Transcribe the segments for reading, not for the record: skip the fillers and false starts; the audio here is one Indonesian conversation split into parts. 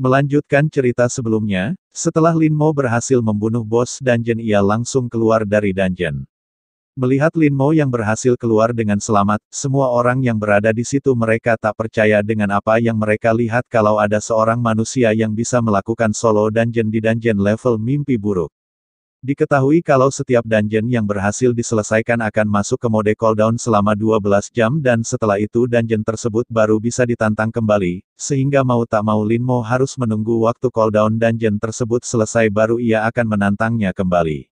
Melanjutkan cerita sebelumnya, setelah Lin Mo berhasil membunuh bos dungeon ia langsung keluar dari dungeon. Melihat Lin Mo yang berhasil keluar dengan selamat, semua orang yang berada di situ mereka tak percaya dengan apa yang mereka lihat kalau ada seorang manusia yang bisa melakukan solo dungeon di dungeon level mimpi buruk. Diketahui kalau setiap dungeon yang berhasil diselesaikan akan masuk ke mode cooldown selama 12 jam dan setelah itu dungeon tersebut baru bisa ditantang kembali, sehingga mau tak mau Lin Mo harus menunggu waktu cooldown dungeon tersebut selesai baru ia akan menantangnya kembali.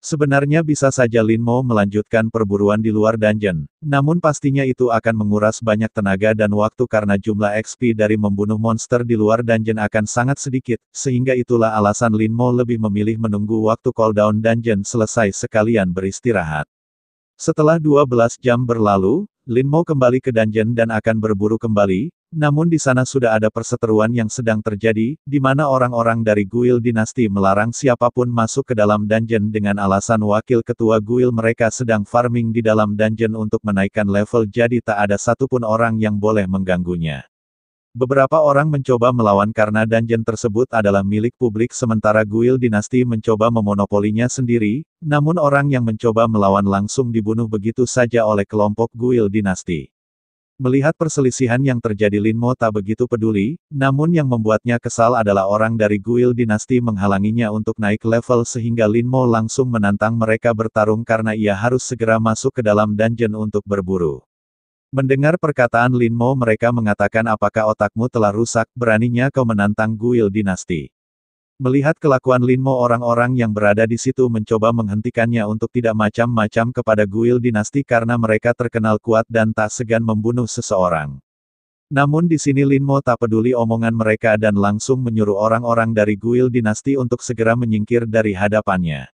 Sebenarnya bisa saja Lin Mo melanjutkan perburuan di luar dungeon, namun pastinya itu akan menguras banyak tenaga dan waktu karena jumlah XP dari membunuh monster di luar dungeon akan sangat sedikit, sehingga itulah alasan Lin Mo lebih memilih menunggu waktu cooldown dungeon selesai sekalian beristirahat. Setelah 12 jam berlalu, Lin Mo kembali ke dungeon dan akan berburu kembali, namun di sana sudah ada perseteruan yang sedang terjadi, di mana orang-orang dari Guild Dinasti melarang siapapun masuk ke dalam dungeon dengan alasan wakil ketua guild mereka sedang farming di dalam dungeon untuk menaikkan level jadi tak ada satupun orang yang boleh mengganggunya. Beberapa orang mencoba melawan karena dungeon tersebut adalah milik publik sementara Guild Dinasti mencoba memonopolinya sendiri, namun orang yang mencoba melawan langsung dibunuh begitu saja oleh kelompok Guild Dinasti. Melihat perselisihan yang terjadi Lin Mo tak begitu peduli, namun yang membuatnya kesal adalah orang dari Guild Dinasti menghalanginya untuk naik level sehingga Lin Mo langsung menantang mereka bertarung karena ia harus segera masuk ke dalam dungeon untuk berburu. Mendengar perkataan Lin Mo mereka mengatakan apakah otakmu telah rusak, beraninya kau menantang Guild Dinasti. Melihat kelakuan Lin Mo orang-orang yang berada di situ mencoba menghentikannya untuk tidak macam-macam kepada Guild Dinasti karena mereka terkenal kuat dan tak segan membunuh seseorang. Namun di sini Lin Mo tak peduli omongan mereka dan langsung menyuruh orang-orang dari Guild Dinasti untuk segera menyingkir dari hadapannya.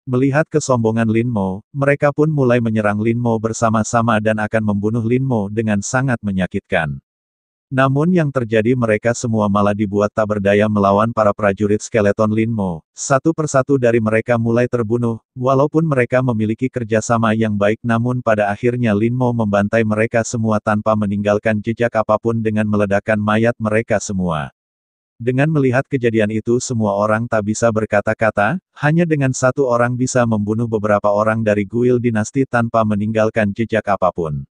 Melihat kesombongan Lin Mo, mereka pun mulai menyerang Lin Mo bersama-sama dan akan membunuh Lin Mo dengan sangat menyakitkan. Namun yang terjadi mereka semua malah dibuat tak berdaya melawan para prajurit skeleton Lin Mo. Satu persatu dari mereka mulai terbunuh, walaupun mereka memiliki kerjasama yang baik namun pada akhirnya Lin Mo membantai mereka semua tanpa meninggalkan jejak apapun dengan meledakkan mayat mereka semua. Dengan melihat kejadian itu semua orang tak bisa berkata-kata, hanya dengan satu orang bisa membunuh beberapa orang dari Guild Dinasti tanpa meninggalkan jejak apapun.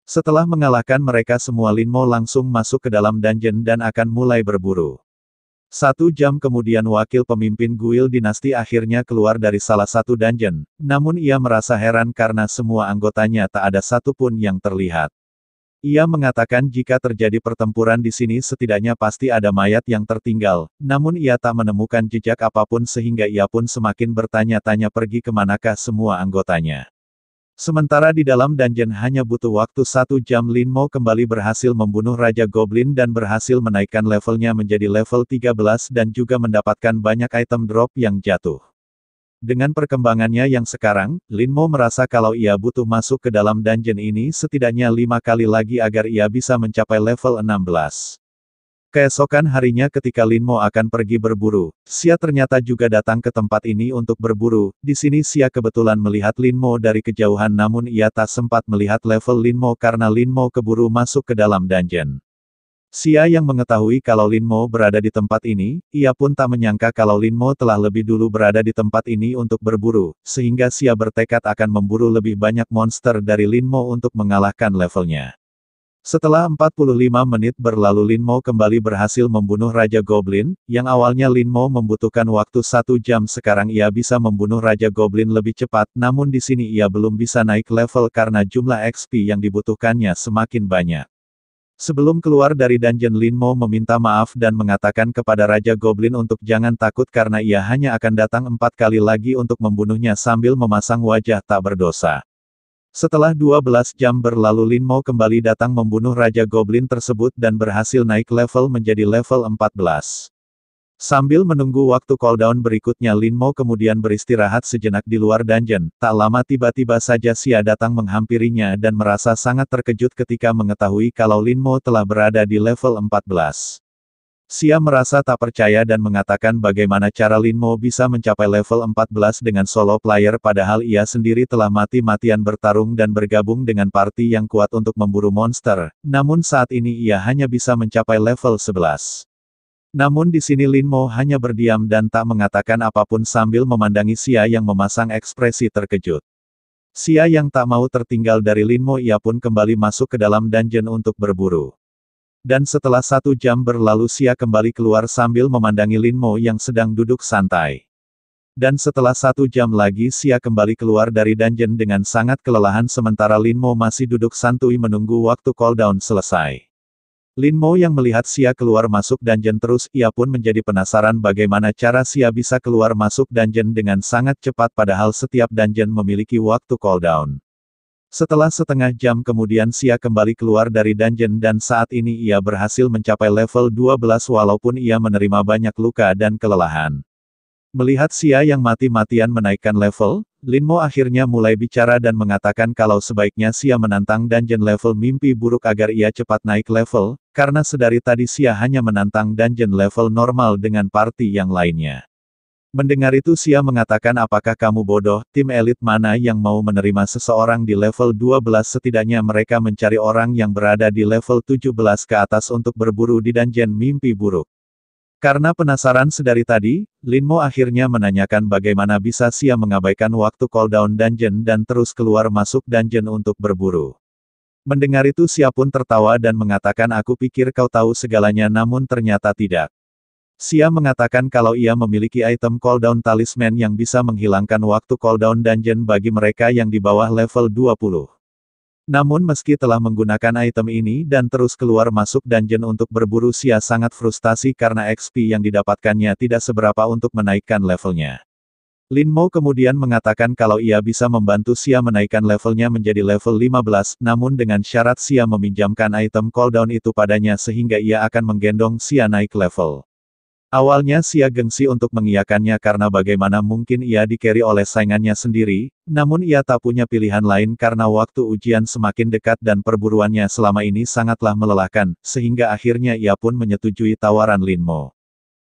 Setelah mengalahkan mereka semua Lin Mo langsung masuk ke dalam dungeon dan akan mulai berburu. 1 jam kemudian wakil pemimpin Guild Dinasti akhirnya keluar dari salah satu dungeon, namun ia merasa heran karena semua anggotanya tak ada satupun yang terlihat. Ia mengatakan jika terjadi pertempuran di sini setidaknya pasti ada mayat yang tertinggal, namun ia tak menemukan jejak apapun sehingga ia pun semakin bertanya-tanya pergi kemanakah semua anggotanya. Sementara di dalam dungeon hanya butuh waktu 1 jam Lin Mo kembali berhasil membunuh Raja Goblin dan berhasil menaikkan levelnya menjadi level 13 dan juga mendapatkan banyak item drop yang jatuh. Dengan perkembangannya yang sekarang, Lin Mo merasa kalau ia butuh masuk ke dalam dungeon ini setidaknya 5 kali lagi agar ia bisa mencapai level 16. Keesokan harinya ketika Lin Mo akan pergi berburu, Xia ternyata juga datang ke tempat ini untuk berburu. Di sini Xia kebetulan melihat Lin Mo dari kejauhan namun ia tak sempat melihat level Lin Mo karena Lin Mo keburu masuk ke dalam dungeon. Xia yang mengetahui kalau Lin Mo berada di tempat ini, ia pun tak menyangka kalau Lin Mo telah lebih dulu berada di tempat ini untuk berburu, sehingga Xia bertekad akan memburu lebih banyak monster dari Lin Mo untuk mengalahkan levelnya. Setelah 45 menit berlalu Lin Mo kembali berhasil membunuh Raja Goblin, yang awalnya Lin Mo membutuhkan waktu 1 jam sekarang ia bisa membunuh Raja Goblin lebih cepat namun di sini ia belum bisa naik level karena jumlah XP yang dibutuhkannya semakin banyak. Sebelum keluar dari dungeon Lin Mo meminta maaf dan mengatakan kepada Raja Goblin untuk jangan takut karena ia hanya akan datang 4 kali lagi untuk membunuhnya sambil memasang wajah tak berdosa. Setelah 12 jam berlalu Lin Mo kembali datang membunuh Raja Goblin tersebut dan berhasil naik level menjadi level 14. Sambil menunggu waktu cooldown berikutnya Lin Mo kemudian beristirahat sejenak di luar dungeon, tak lama tiba-tiba saja Xia datang menghampirinya dan merasa sangat terkejut ketika mengetahui kalau Lin Mo telah berada di level 14. Xia merasa tak percaya dan mengatakan bagaimana cara Lin Mo bisa mencapai level 14 dengan solo player padahal ia sendiri telah mati-matian bertarung dan bergabung dengan party yang kuat untuk memburu monster, namun saat ini ia hanya bisa mencapai level 11. Namun di sini Lin Mo hanya berdiam dan tak mengatakan apapun sambil memandangi Xia yang memasang ekspresi terkejut. Xia yang tak mau tertinggal dari Lin Mo, ia pun kembali masuk ke dalam dungeon untuk berburu. Dan setelah 1 jam berlalu, Xia kembali keluar sambil memandangi Lin Mo yang sedang duduk santai. Dan setelah 1 jam lagi Xia kembali keluar dari dungeon dengan sangat kelelahan sementara Lin Mo masih duduk santuy menunggu waktu cooldown selesai. Lin Mo yang melihat Xia keluar masuk dungeon terus, ia pun menjadi penasaran bagaimana cara Xia bisa keluar masuk dungeon dengan sangat cepat padahal setiap dungeon memiliki waktu cooldown. Setelah setengah jam kemudian Xia kembali keluar dari dungeon dan saat ini ia berhasil mencapai level 12 walaupun ia menerima banyak luka dan kelelahan. Melihat Xia yang mati-matian menaikkan level, Lin Mo akhirnya mulai bicara dan mengatakan kalau sebaiknya Xia menantang dungeon level mimpi buruk agar ia cepat naik level, karena sedari tadi Xia hanya menantang dungeon level normal dengan party yang lainnya. Mendengar itu Xia mengatakan, apakah kamu bodoh, tim elit mana yang mau menerima seseorang di level 12, setidaknya mereka mencari orang yang berada di level 17 ke atas untuk berburu di dungeon mimpi buruk. Karena penasaran sedari tadi, Lin Mo akhirnya menanyakan bagaimana bisa Xia mengabaikan waktu cooldown dungeon dan terus keluar masuk dungeon untuk berburu. Mendengar itu Xia pun tertawa dan mengatakan, aku pikir kau tahu segalanya namun ternyata tidak. Xia mengatakan kalau ia memiliki item cooldown talisman yang bisa menghilangkan waktu cooldown dungeon bagi mereka yang di bawah level 20. Namun meski telah menggunakan item ini dan terus keluar masuk dungeon untuk berburu, Xia sangat frustasi karena XP yang didapatkannya tidak seberapa untuk menaikkan levelnya. Lin Mo kemudian mengatakan kalau ia bisa membantu Xia menaikkan levelnya menjadi level 15, namun dengan syarat Xia meminjamkan item cooldown itu padanya sehingga ia akan menggendong Xia naik level. Awalnya Xia gengsi untuk mengiyakannya karena bagaimana mungkin ia di-carry oleh saingannya sendiri, namun ia tak punya pilihan lain karena waktu ujian semakin dekat dan perburuannya selama ini sangatlah melelahkan, sehingga akhirnya ia pun menyetujui tawaran Lin Mo.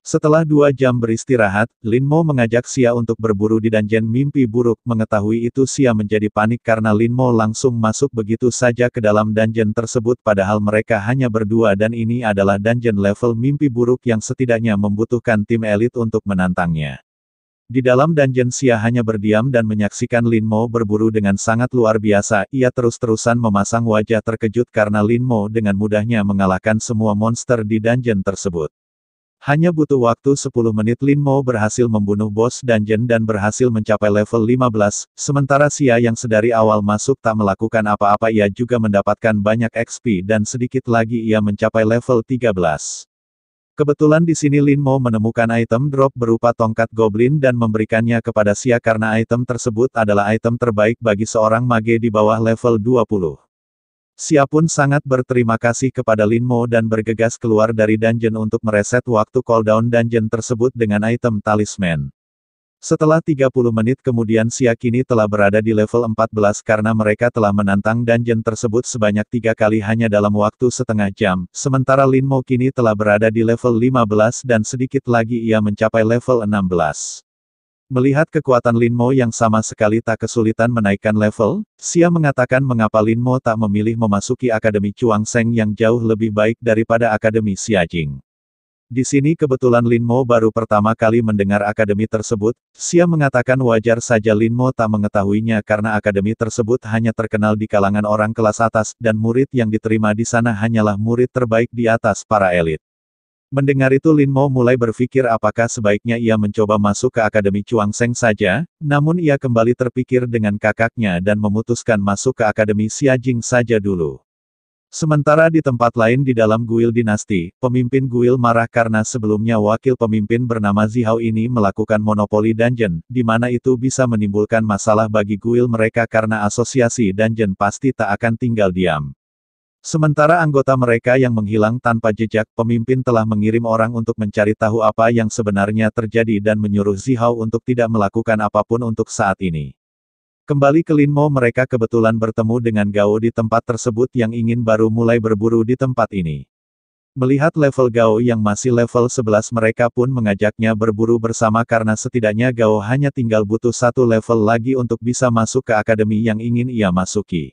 Setelah 2 jam beristirahat, Lin Mo mengajak Xia untuk berburu di dungeon mimpi buruk. Mengetahui itu Xia menjadi panik karena Lin Mo langsung masuk begitu saja ke dalam dungeon tersebut padahal mereka hanya berdua dan ini adalah dungeon level mimpi buruk yang setidaknya membutuhkan tim elit untuk menantangnya. Di dalam dungeon Xia hanya berdiam dan menyaksikan Lin Mo berburu dengan sangat luar biasa, ia terus-terusan memasang wajah terkejut karena Lin Mo dengan mudahnya mengalahkan semua monster di dungeon tersebut. Hanya butuh waktu 10 menit Lin Mo berhasil membunuh bos dungeon dan berhasil mencapai level 15, sementara Xia yang sedari awal masuk tak melakukan apa-apa ia juga mendapatkan banyak XP dan sedikit lagi ia mencapai level 13. Kebetulan di sini Lin Mo menemukan item drop berupa tongkat goblin dan memberikannya kepada Xia karena item tersebut adalah item terbaik bagi seorang mage di bawah level 20. Xia pun sangat berterima kasih kepada Lin Mo dan bergegas keluar dari dungeon untuk mereset waktu cooldown dungeon tersebut dengan item talisman. Setelah 30 menit kemudian Xia kini telah berada di level 14 karena mereka telah menantang dungeon tersebut sebanyak 3 kali hanya dalam waktu setengah jam, sementara Lin Mo kini telah berada di level 15 dan sedikit lagi ia mencapai level 16. Melihat kekuatan Lin Mo yang sama sekali tak kesulitan menaikkan level, Xia mengatakan mengapa Lin Mo tak memilih memasuki Akademi Chuang Sheng yang jauh lebih baik daripada Akademi Xiajing. Di sini kebetulan Lin Mo baru pertama kali mendengar akademi tersebut, Xia mengatakan wajar saja Lin Mo tak mengetahuinya karena akademi tersebut hanya terkenal di kalangan orang kelas atas, dan murid yang diterima di sana hanyalah murid terbaik di atas para elit. Mendengar itu Lin Mo mulai berpikir apakah sebaiknya ia mencoba masuk ke Akademi Chuang Sheng saja, namun ia kembali terpikir dengan kakaknya dan memutuskan masuk ke Akademi Xiajing saja dulu. Sementara di tempat lain di dalam guil dinasti, pemimpin guil marah karena sebelumnya wakil pemimpin bernama Zihao ini melakukan monopoli dungeon, di mana itu bisa menimbulkan masalah bagi guil mereka karena asosiasi dungeon pasti tak akan tinggal diam. Sementara anggota mereka yang menghilang tanpa jejak, pemimpin telah mengirim orang untuk mencari tahu apa yang sebenarnya terjadi dan menyuruh Zihao untuk tidak melakukan apapun untuk saat ini. Kembali ke Lin Mo, mereka kebetulan bertemu dengan Gao di tempat tersebut yang ingin baru mulai berburu di tempat ini. Melihat level Gao yang masih level 11 mereka pun mengajaknya berburu bersama karena setidaknya Gao hanya tinggal butuh 1 level lagi untuk bisa masuk ke akademi yang ingin ia masuki.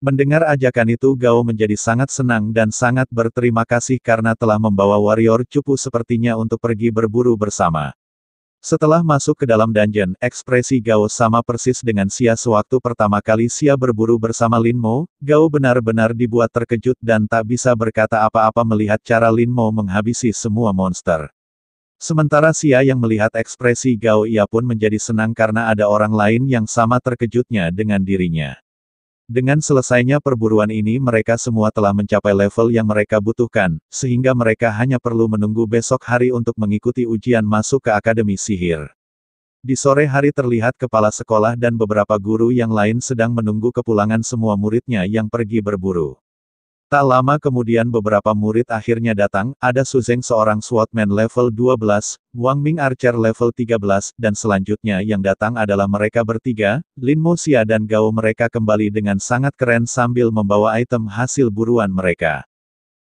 Mendengar ajakan itu Gao menjadi sangat senang dan sangat berterima kasih karena telah membawa warrior cupu sepertinya untuk pergi berburu bersama. Setelah masuk ke dalam dungeon, ekspresi Gao sama persis dengan Xia sewaktu pertama kali Xia berburu bersama Lin Mo. Gao benar-benar dibuat terkejut dan tak bisa berkata apa-apa melihat cara Lin Mo menghabisi semua monster. Sementara Xia yang melihat ekspresi Gao ia pun menjadi senang karena ada orang lain yang sama terkejutnya dengan dirinya. Dengan selesainya perburuan ini mereka semua telah mencapai level yang mereka butuhkan, sehingga mereka hanya perlu menunggu besok hari untuk mengikuti ujian masuk ke Akademi Sihir. Di sore hari terlihat kepala sekolah dan beberapa guru yang lain sedang menunggu kepulangan semua muridnya yang pergi berburu. Tak lama kemudian beberapa murid akhirnya datang, ada Su Zeng seorang swordman level 12, Wang Ming archer level 13, dan selanjutnya yang datang adalah mereka bertiga, Lin Mo, Xia dan Gao. Mereka kembali dengan sangat keren sambil membawa item hasil buruan mereka.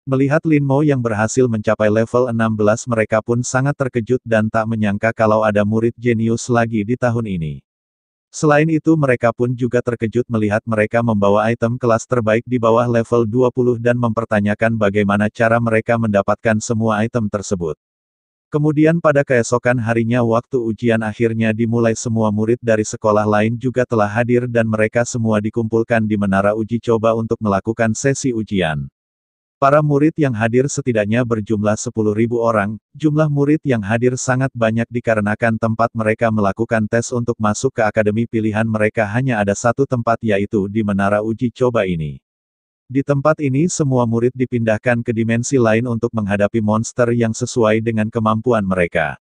Melihat Lin Mo yang berhasil mencapai level 16 mereka pun sangat terkejut dan tak menyangka kalau ada murid jenius lagi di tahun ini. Selain itu mereka pun juga terkejut melihat mereka membawa item kelas terbaik di bawah level 20 dan mempertanyakan bagaimana cara mereka mendapatkan semua item tersebut. Kemudian pada keesokan harinya waktu ujian akhirnya dimulai semua murid dari sekolah lain juga telah hadir dan mereka semua dikumpulkan di menara uji coba untuk melakukan sesi ujian. Para murid yang hadir setidaknya berjumlah 10.000 orang, jumlah murid yang hadir sangat banyak dikarenakan tempat mereka melakukan tes untuk masuk ke akademi pilihan mereka hanya ada satu tempat yaitu di menara uji coba ini. Di tempat ini semua murid dipindahkan ke dimensi lain untuk menghadapi monster yang sesuai dengan kemampuan mereka.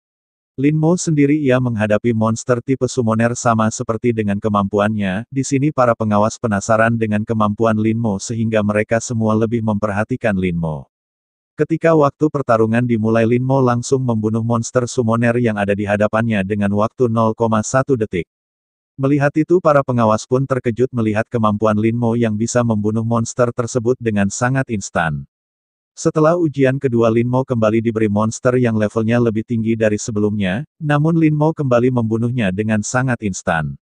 Lin Mo sendiri ia menghadapi monster tipe summoner sama seperti dengan kemampuannya, di sini para pengawas penasaran dengan kemampuan Lin Mo sehingga mereka semua lebih memperhatikan Lin Mo. Ketika waktu pertarungan dimulai Lin Mo langsung membunuh monster summoner yang ada di hadapannya dengan waktu 0,1 detik. Melihat itu para pengawas pun terkejut melihat kemampuan Lin Mo yang bisa membunuh monster tersebut dengan sangat instan. Setelah ujian kedua Lin Mo kembali diberi monster yang levelnya lebih tinggi dari sebelumnya, namun Lin Mo kembali membunuhnya dengan sangat instan.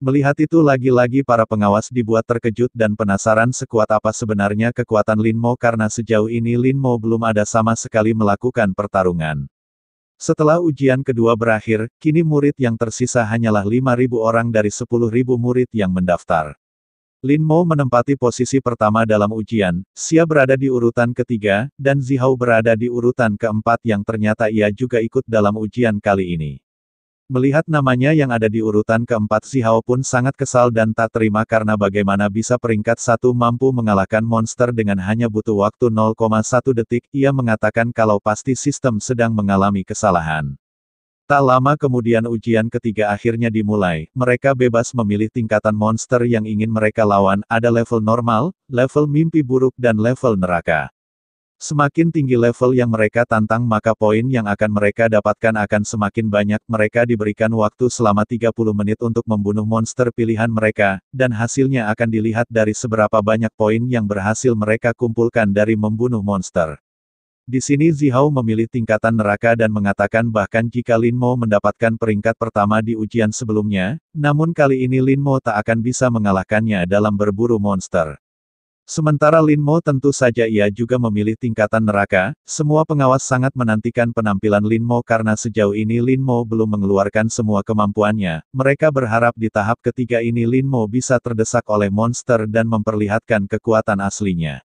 Melihat itu lagi-lagi para pengawas dibuat terkejut dan penasaran sekuat apa sebenarnya kekuatan Lin Mo karena sejauh ini Lin Mo belum ada sama sekali melakukan pertarungan. Setelah ujian kedua berakhir, kini murid yang tersisa hanyalah 5.000 orang dari 10.000 murid yang mendaftar. Lin Mo menempati posisi pertama dalam ujian, Xia berada di urutan ketiga, dan Zihao berada di urutan keempat yang ternyata ia juga ikut dalam ujian kali ini. Melihat namanya yang ada di urutan keempat Zihao pun sangat kesal dan tak terima karena bagaimana bisa peringkat satu mampu mengalahkan monster dengan hanya butuh waktu 0,1 detik, ia mengatakan kalau pasti sistem sedang mengalami kesalahan. Tak lama kemudian ujian ketiga akhirnya dimulai, mereka bebas memilih tingkatan monster yang ingin mereka lawan, ada level normal, level mimpi buruk dan level neraka. Semakin tinggi level yang mereka tantang maka poin yang akan mereka dapatkan akan semakin banyak. Mereka diberikan waktu selama 30 menit untuk membunuh monster pilihan mereka, dan hasilnya akan dilihat dari seberapa banyak poin yang berhasil mereka kumpulkan dari membunuh monster. Di sini Zihao memilih tingkatan neraka dan mengatakan bahkan jika Lin Mo mendapatkan peringkat pertama di ujian sebelumnya, namun kali ini Lin Mo tak akan bisa mengalahkannya dalam berburu monster. Sementara Lin Mo tentu saja ia juga memilih tingkatan neraka, semua pengawas sangat menantikan penampilan Lin Mo karena sejauh ini Lin Mo belum mengeluarkan semua kemampuannya, mereka berharap di tahap ketiga ini Lin Mo bisa terdesak oleh monster dan memperlihatkan kekuatan aslinya.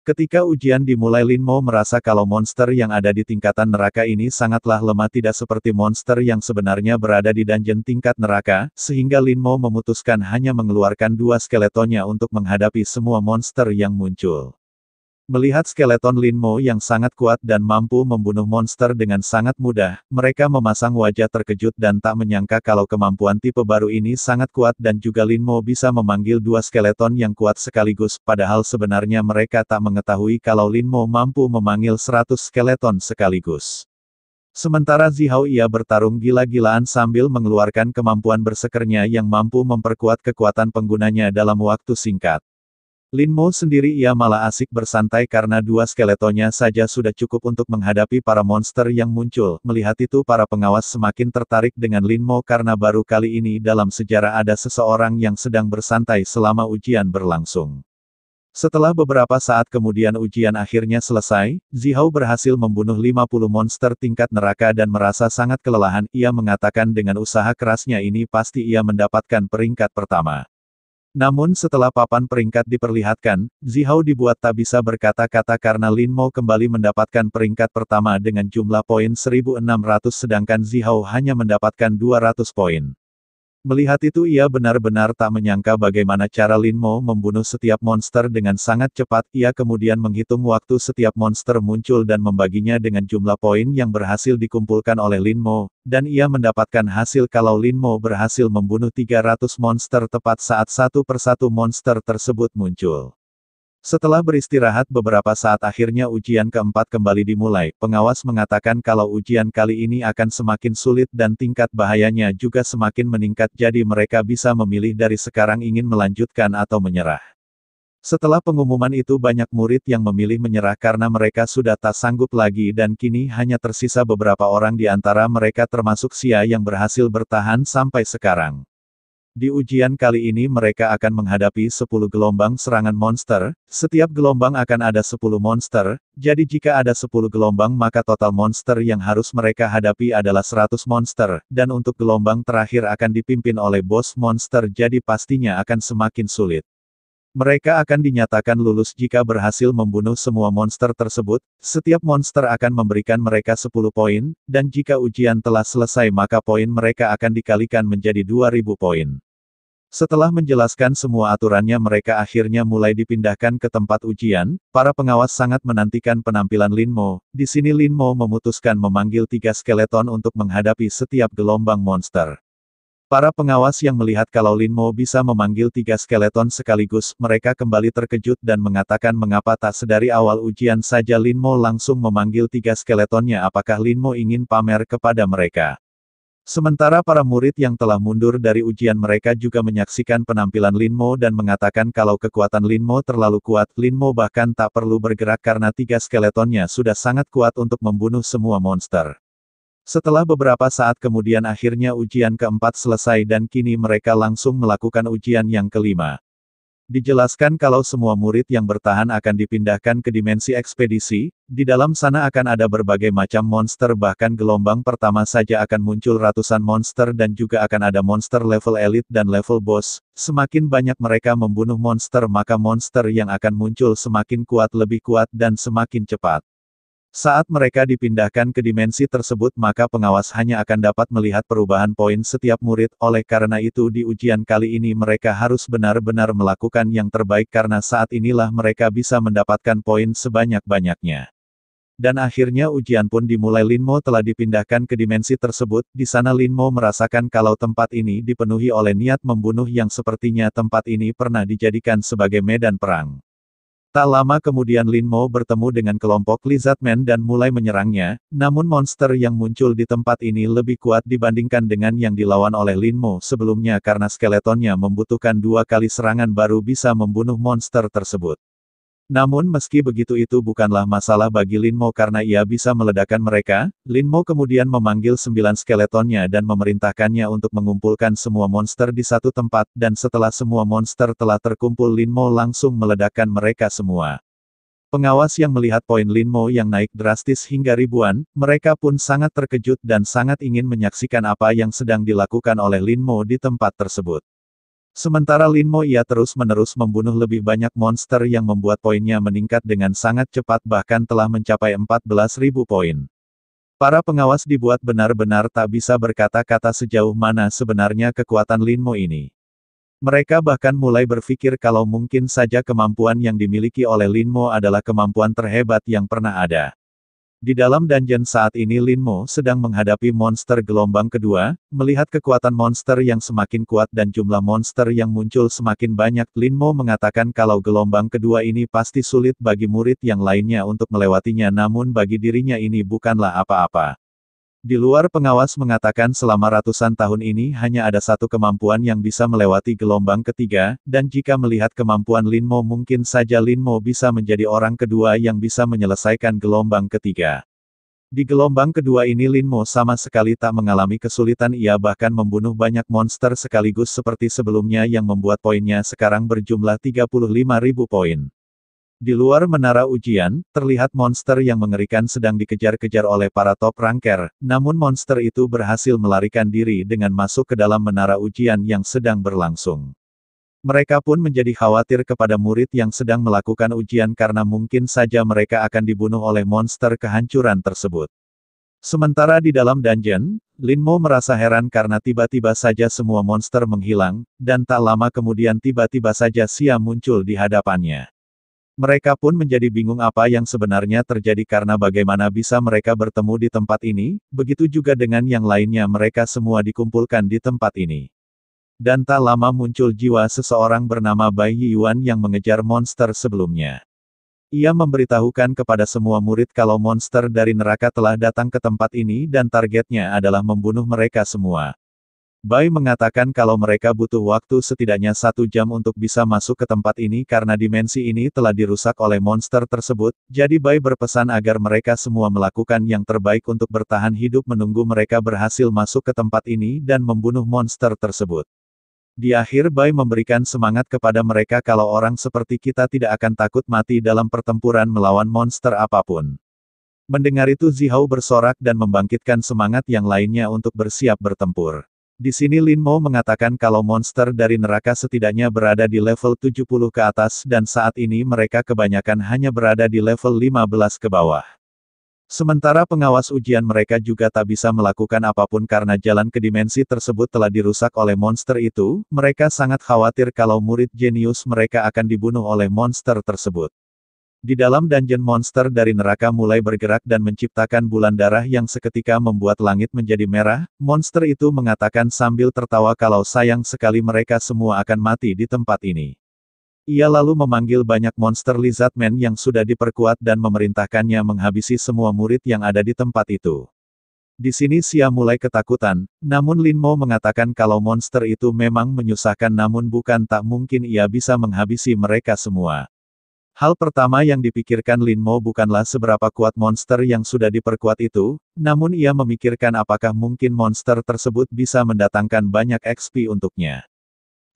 Ketika ujian dimulai Lin Mo merasa kalau monster yang ada di tingkatan neraka ini sangatlah lemah tidak seperti monster yang sebenarnya berada di dungeon tingkat neraka, sehingga Lin Mo memutuskan hanya mengeluarkan 2 skeletonnya untuk menghadapi semua monster yang muncul. Melihat skeleton Lin Mo yang sangat kuat dan mampu membunuh monster dengan sangat mudah, mereka memasang wajah terkejut dan tak menyangka kalau kemampuan tipe baru ini sangat kuat dan juga Lin Mo bisa memanggil 2 skeleton yang kuat sekaligus, padahal sebenarnya mereka tak mengetahui kalau Lin Mo mampu memanggil 100 skeleton sekaligus. Sementara Zihao ia bertarung gila-gilaan sambil mengeluarkan kemampuan bersekernya yang mampu memperkuat kekuatan penggunanya dalam waktu singkat. Lin Mo sendiri ia malah asik bersantai karena 2 skeletonnya saja sudah cukup untuk menghadapi para monster yang muncul. Melihat itu para pengawas semakin tertarik dengan Lin Mo karena baru kali ini dalam sejarah ada seseorang yang sedang bersantai selama ujian berlangsung. Setelah beberapa saat kemudian ujian akhirnya selesai, Zihao berhasil membunuh 50 monster tingkat neraka dan merasa sangat kelelahan. Ia mengatakan dengan usaha kerasnya ini pasti ia mendapatkan peringkat pertama. Namun setelah papan peringkat diperlihatkan, Zihao dibuat tak bisa berkata-kata karena Lin Mo kembali mendapatkan peringkat pertama dengan jumlah poin 1600 sedangkan Zihao hanya mendapatkan 200 poin. Melihat itu ia benar-benar tak menyangka bagaimana cara Lin Mo membunuh setiap monster dengan sangat cepat. Ia kemudian menghitung waktu setiap monster muncul dan membaginya dengan jumlah poin yang berhasil dikumpulkan oleh Lin Mo, dan ia mendapatkan hasil kalau Lin Mo berhasil membunuh 300 monster tepat saat satu persatu monster tersebut muncul. Setelah beristirahat beberapa saat akhirnya ujian keempat kembali dimulai. Pengawas mengatakan kalau ujian kali ini akan semakin sulit dan tingkat bahayanya juga semakin meningkat jadi mereka bisa memilih dari sekarang ingin melanjutkan atau menyerah. Setelah pengumuman itu banyak murid yang memilih menyerah karena mereka sudah tak sanggup lagi dan kini hanya tersisa beberapa orang di antara mereka termasuk Xia yang berhasil bertahan sampai sekarang. Di ujian kali ini mereka akan menghadapi 10 gelombang serangan monster, setiap gelombang akan ada 10 monster, jadi jika ada 10 gelombang maka total monster yang harus mereka hadapi adalah 100 monster, dan untuk gelombang terakhir akan dipimpin oleh bos monster jadi pastinya akan semakin sulit. Mereka akan dinyatakan lulus jika berhasil membunuh semua monster tersebut, setiap monster akan memberikan mereka 10 poin, dan jika ujian telah selesai maka poin mereka akan dikalikan menjadi 2000 poin. Setelah menjelaskan semua aturannya mereka akhirnya mulai dipindahkan ke tempat ujian, para pengawas sangat menantikan penampilan Lin Mo. Di sini Lin Mo memutuskan memanggil 3 skeleton untuk menghadapi setiap gelombang monster. Para pengawas yang melihat kalau Lin Mo bisa memanggil 3 skeleton sekaligus, mereka kembali terkejut dan mengatakan mengapa tak sedari awal ujian saja Lin Mo langsung memanggil 3 skeletonnya apakah Lin Mo ingin pamer kepada mereka. Sementara para murid yang telah mundur dari ujian mereka juga menyaksikan penampilan Lin Mo dan mengatakan kalau kekuatan Lin Mo terlalu kuat, Lin Mo bahkan tak perlu bergerak karena 3 skeletonnya sudah sangat kuat untuk membunuh semua monster. Setelah beberapa saat kemudian akhirnya ujian keempat selesai dan kini mereka langsung melakukan ujian yang kelima. Dijelaskan kalau semua murid yang bertahan akan dipindahkan ke dimensi ekspedisi, di dalam sana akan ada berbagai macam monster bahkan gelombang pertama saja akan muncul ratusan monster dan juga akan ada monster level elite dan level boss, semakin banyak mereka membunuh monster maka monster yang akan muncul semakin kuat lebih kuat dan semakin cepat. Saat mereka dipindahkan ke dimensi tersebut maka pengawas hanya akan dapat melihat perubahan poin setiap murid, oleh karena itu di ujian kali ini mereka harus benar-benar melakukan yang terbaik karena saat inilah mereka bisa mendapatkan poin sebanyak-banyaknya. Dan akhirnya ujian pun dimulai. Lin Mo telah dipindahkan ke dimensi tersebut, di sana Lin Mo merasakan kalau tempat ini dipenuhi oleh niat membunuh yang sepertinya tempat ini pernah dijadikan sebagai medan perang. Tak lama kemudian Lin Mo bertemu dengan kelompok Lizardman dan mulai menyerangnya, namun monster yang muncul di tempat ini lebih kuat dibandingkan dengan yang dilawan oleh Lin Mo sebelumnya karena skeletonnya membutuhkan 2 kali serangan baru bisa membunuh monster tersebut. Namun meski begitu itu bukanlah masalah bagi Lin Mo karena ia bisa meledakkan mereka. Lin Mo kemudian memanggil 9 skeletonnya dan memerintahkannya untuk mengumpulkan semua monster di satu tempat, dan setelah semua monster telah terkumpul Lin Mo langsung meledakkan mereka semua. Pengawas yang melihat poin Lin Mo yang naik drastis hingga ribuan, mereka pun sangat terkejut dan sangat ingin menyaksikan apa yang sedang dilakukan oleh Lin Mo di tempat tersebut. Sementara Lin Mo ia terus-menerus membunuh lebih banyak monster yang membuat poinnya meningkat dengan sangat cepat bahkan telah mencapai 14.000 poin. Para pengawas dibuat benar-benar tak bisa berkata-kata sejauh mana sebenarnya kekuatan Lin Mo ini. Mereka bahkan mulai berpikir kalau mungkin saja kemampuan yang dimiliki oleh Lin Mo adalah kemampuan terhebat yang pernah ada. Di dalam dungeon saat ini Lin Mo sedang menghadapi monster gelombang kedua, melihat kekuatan monster yang semakin kuat dan jumlah monster yang muncul semakin banyak, Lin Mo mengatakan kalau gelombang kedua ini pasti sulit bagi murid yang lainnya untuk melewatinya namun bagi dirinya ini bukanlah apa-apa. Di luar pengawas mengatakan selama ratusan tahun ini hanya ada satu kemampuan yang bisa melewati gelombang ketiga, dan jika melihat kemampuan Lin Mo mungkin saja Lin Mo bisa menjadi orang kedua yang bisa menyelesaikan gelombang ketiga. Di gelombang kedua ini Lin Mo sama sekali tak mengalami kesulitan ia bahkan membunuh banyak monster sekaligus seperti sebelumnya yang membuat poinnya sekarang berjumlah 35.000 poin. Di luar menara ujian, terlihat monster yang mengerikan sedang dikejar-kejar oleh para top ranker, namun monster itu berhasil melarikan diri dengan masuk ke dalam menara ujian yang sedang berlangsung. Mereka pun menjadi khawatir kepada murid yang sedang melakukan ujian karena mungkin saja mereka akan dibunuh oleh monster kehancuran tersebut. Sementara di dalam dungeon, Lin Mo merasa heran karena tiba-tiba saja semua monster menghilang, dan tak lama kemudian tiba-tiba saja Xia muncul di hadapannya. Mereka pun menjadi bingung apa yang sebenarnya terjadi karena bagaimana bisa mereka bertemu di tempat ini, begitu juga dengan yang lainnya mereka semua dikumpulkan di tempat ini. Dan tak lama muncul jiwa seseorang bernama Bai Yuan yang mengejar monster sebelumnya. Ia memberitahukan kepada semua murid kalau monster dari neraka telah datang ke tempat ini dan targetnya adalah membunuh mereka semua. Bai mengatakan kalau mereka butuh waktu setidaknya 1 jam untuk bisa masuk ke tempat ini karena dimensi ini telah dirusak oleh monster tersebut, jadi Bai berpesan agar mereka semua melakukan yang terbaik untuk bertahan hidup menunggu mereka berhasil masuk ke tempat ini dan membunuh monster tersebut. Di akhir Bai memberikan semangat kepada mereka kalau orang seperti kita tidak akan takut mati dalam pertempuran melawan monster apapun. Mendengar itu Zihao bersorak dan membangkitkan semangat yang lainnya untuk bersiap bertempur. Di sini Lin Mo mengatakan kalau monster dari neraka setidaknya berada di level 70 ke atas dan saat ini mereka kebanyakan hanya berada di level 15 ke bawah. Sementara pengawas ujian mereka juga tak bisa melakukan apapun karena jalan ke dimensi tersebut telah dirusak oleh monster itu, mereka sangat khawatir kalau murid jenius mereka akan dibunuh oleh monster tersebut. Di dalam dungeon monster dari neraka mulai bergerak dan menciptakan bulan darah yang seketika membuat langit menjadi merah, monster itu mengatakan sambil tertawa kalau sayang sekali mereka semua akan mati di tempat ini. Ia lalu memanggil banyak monster lizardman yang sudah diperkuat dan memerintahkannya menghabisi semua murid yang ada di tempat itu. Di sini Xia mulai ketakutan, namun Lin Mo mengatakan kalau monster itu memang menyusahkan namun bukan tak mungkin ia bisa menghabisi mereka semua. Hal pertama yang dipikirkan Lin Mo bukanlah seberapa kuat monster yang sudah diperkuat itu, namun ia memikirkan apakah mungkin monster tersebut bisa mendatangkan banyak XP untuknya.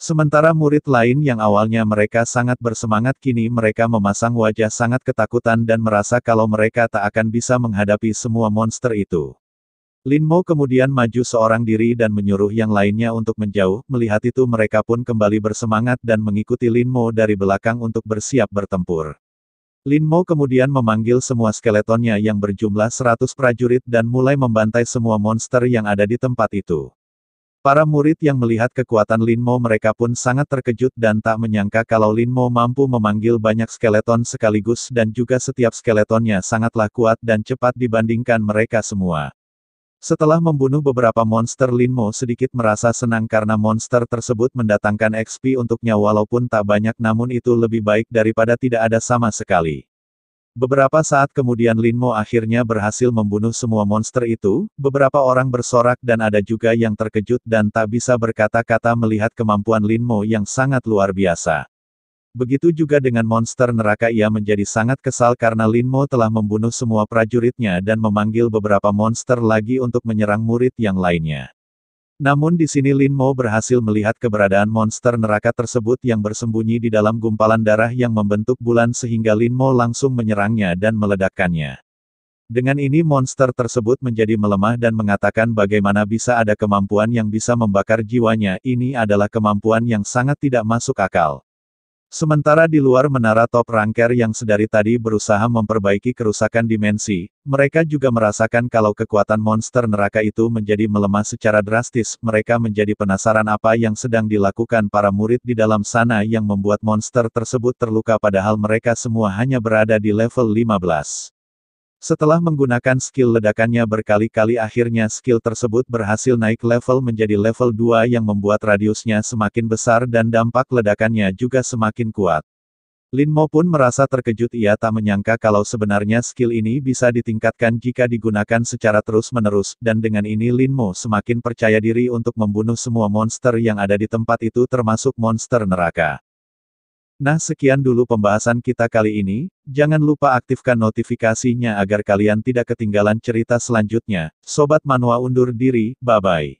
Sementara murid lain yang awalnya mereka sangat bersemangat kini mereka memasang wajah sangat ketakutan dan merasa kalau mereka tak akan bisa menghadapi semua monster itu. Lin Mo kemudian maju seorang diri dan menyuruh yang lainnya untuk menjauh, melihat itu mereka pun kembali bersemangat dan mengikuti Lin Mo dari belakang untuk bersiap bertempur. Lin Mo kemudian memanggil semua skeletonnya yang berjumlah 100 prajurit dan mulai membantai semua monster yang ada di tempat itu. Para murid yang melihat kekuatan Lin Mo mereka pun sangat terkejut dan tak menyangka kalau Lin Mo mampu memanggil banyak skeleton sekaligus dan juga setiap skeletonnya sangatlah kuat dan cepat dibandingkan mereka semua. Setelah membunuh beberapa monster Lin Mo sedikit merasa senang karena monster tersebut mendatangkan XP untuknya walaupun tak banyak namun itu lebih baik daripada tidak ada sama sekali. Beberapa saat kemudian Lin Mo akhirnya berhasil membunuh semua monster itu, beberapa orang bersorak dan ada juga yang terkejut dan tak bisa berkata-kata melihat kemampuan Lin Mo yang sangat luar biasa. Begitu juga dengan monster neraka ia menjadi sangat kesal karena Lin Mo telah membunuh semua prajuritnya dan memanggil beberapa monster lagi untuk menyerang murid yang lainnya. Namun di sini Lin Mo berhasil melihat keberadaan monster neraka tersebut yang bersembunyi di dalam gumpalan darah yang membentuk bulan sehingga Lin Mo langsung menyerangnya dan meledakkannya. Dengan ini monster tersebut menjadi melemah dan mengatakan bagaimana bisa ada kemampuan yang bisa membakar jiwanya, ini adalah kemampuan yang sangat tidak masuk akal. Sementara di luar menara top ranker yang sedari tadi berusaha memperbaiki kerusakan dimensi, mereka juga merasakan kalau kekuatan monster neraka itu menjadi melemah secara drastis, mereka menjadi penasaran apa yang sedang dilakukan para murid di dalam sana yang membuat monster tersebut terluka padahal mereka semua hanya berada di level 15. Setelah menggunakan skill ledakannya berkali-kali akhirnya skill tersebut berhasil naik level menjadi level 2 yang membuat radiusnya semakin besar dan dampak ledakannya juga semakin kuat. Lin Mo pun merasa terkejut ia tak menyangka kalau sebenarnya skill ini bisa ditingkatkan jika digunakan secara terus-menerus, dan dengan ini Lin Mo semakin percaya diri untuk membunuh semua monster yang ada di tempat itu termasuk monster neraka. Nah sekian dulu pembahasan kita kali ini, jangan lupa aktifkan notifikasinya agar kalian tidak ketinggalan cerita selanjutnya. Sobat Manhwa undur diri, bye-bye.